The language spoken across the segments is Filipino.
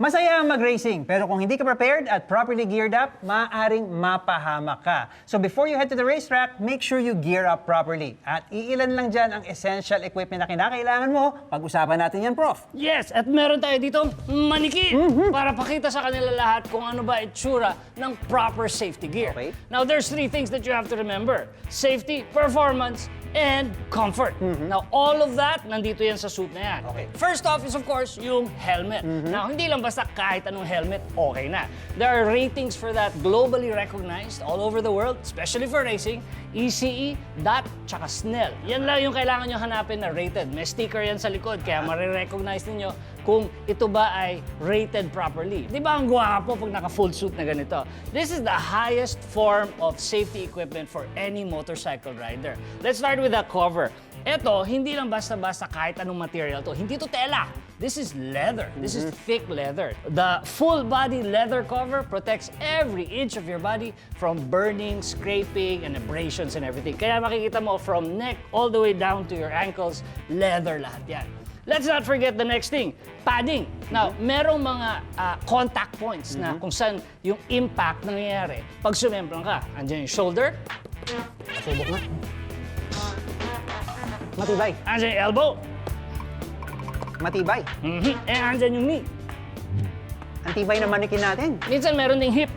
Masaya ang mag-racing, pero kung hindi ka prepared at properly geared up, maaaring mapahamak ka. So before you head to the racetrack, make sure you gear up properly. At iilan lang dyan ang essential equipment na kinakailangan mo. Pag-usapan natin yan, Prof. Yes, at meron tayo ditong manikin para pakita sa kanila lahat kung ano ba itsura ng proper safety gear. Okay. Now, there's three things that you have to remember. Safety, performance, and comfort. Now, all of that, nandito yan sa suit na yan. Okay. First off is, of course, yung helmet. Now, hindi lang basta kahit anong helmet, okay na. There are ratings for that globally recognized all over the world, especially for racing. ECE, DOT, tsaka SNEL. Yan lang yung kailangan nyo hanapin na rated. May sticker yan sa likod, kaya marirecognize ninyo kung ito ba ay rated properly. Di ba ang gwapo pag naka-full suit na ganito? This is the highest form of safety equipment for any motorcycle rider. Let's start with the cover. Ito, hindi lang basta-basta kahit anong material to. Hindi to tela. This is leather. This is thick leather. The full body leather cover protects every inch of your body from burning, scraping, and abrasions and everything. Kaya makikita mo from neck all the way down to your ankles, leather lahat yan. Let's not forget the next thing, padding. Now, merong mga contact points na kung saan yung impact nangyayari pag sumemplang ka. Andiyan yung shoulder. Pasubok na. Matibay. Andiyan yung elbow. Matibay. Eh, andyan yung knee. Ang tibay na manikin natin. Minsan meron ding hip.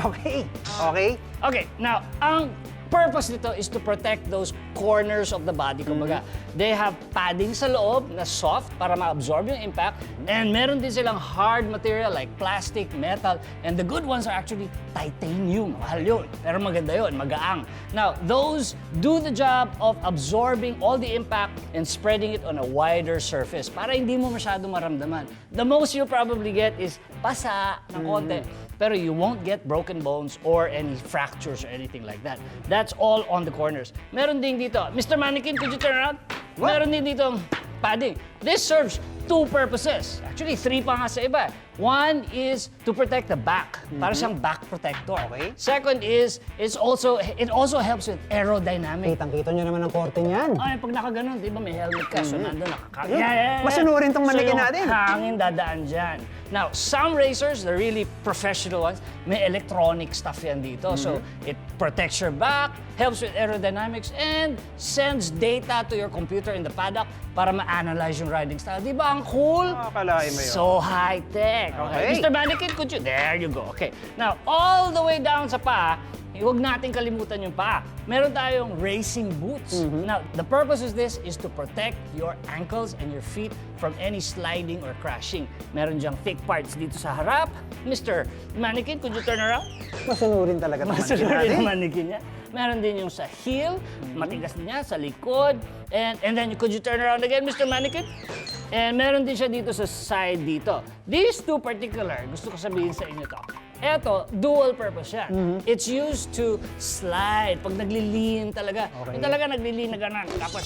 Okay. Okay. Okay, now, ang purpose nito is to protect those corners of the body. Kumbaga, they have padding sa loob na soft para ma-absorb yung impact. And meron din silang hard material like plastic, metal. And the good ones are actually titanium. Mahal yun. Pero maganda yun, magaang. Now, those do the job of absorbing all the impact and spreading it on a wider surface para hindi mo masyado maramdaman. The most you probably get is pasa ng konti. Pero you won't get broken bones or any fractures or anything like that. That's all on the corners. Meron din dito, Mr. Mannequin, could you turn around? What? Meron din dito padding. This serves two purposes. Actually, three pa nga sa iba. One is to protect the back. Para siyang back protector. Okay. Second is, it also helps with aerodynamics. Kitang-kita nyo naman ang korte niyan. Ay, pag nakaganon, di ba may helmet ka, so nandun nakaka... Masunurin tong manikin natin. So yung hangin dadaan dyan. Now, some racers, the really professional ones, may electronic stuff yan dito. So, it protects your back, helps with aerodynamics, and sends data to your computer in the paddock para ma-analyze yung riding style. Di ba ang cool? Nakakalain mo yun. So high-tech. Okay. Mr. Mannequin, could you? There you go. Okay. Now, all the way down sa paa, huwag natin kalimutan yung paa. Meron tayong racing boots. Now, the purpose of this is to protect your ankles and your feet from any sliding or crashing. Meron diyang thick parts dito sa harap. Mr. Mannequin, could you turn around? Masunurin talaga itong manikin Masunurin natin. yung mannequin niya. Meron din yung sa heel, matigas din niya, sa likod. And then, could you turn around again, Mr. Mannequin? And meron din siya dito sa side dito. These two particular, gusto ko sabihin sa inyo to. Eto, dual purpose yan. It's used to slide. Pag naglilin talaga. Okay. Yung talaga naglilin na gano'n. Tapos,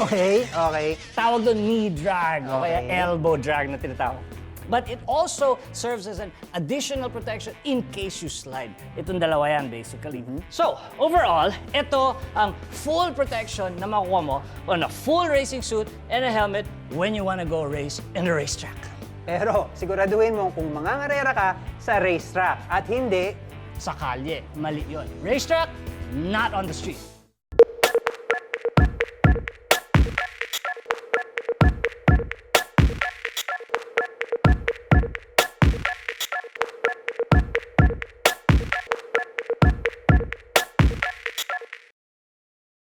Okay. Okay. tawag doon knee drag. O kaya Okay. elbow drag na tinatawag. But it also serves as an additional protection in case you slide. Itong dalawa yan, basically. So, overall, ito ang full protection na makuha mo on a full racing suit and a helmet when you wanna go race in the racetrack. Pero siguraduhin mo kung mangangarera ka sa racetrack at hindi Sa kalye, mali yun. Racetrack, not on the street.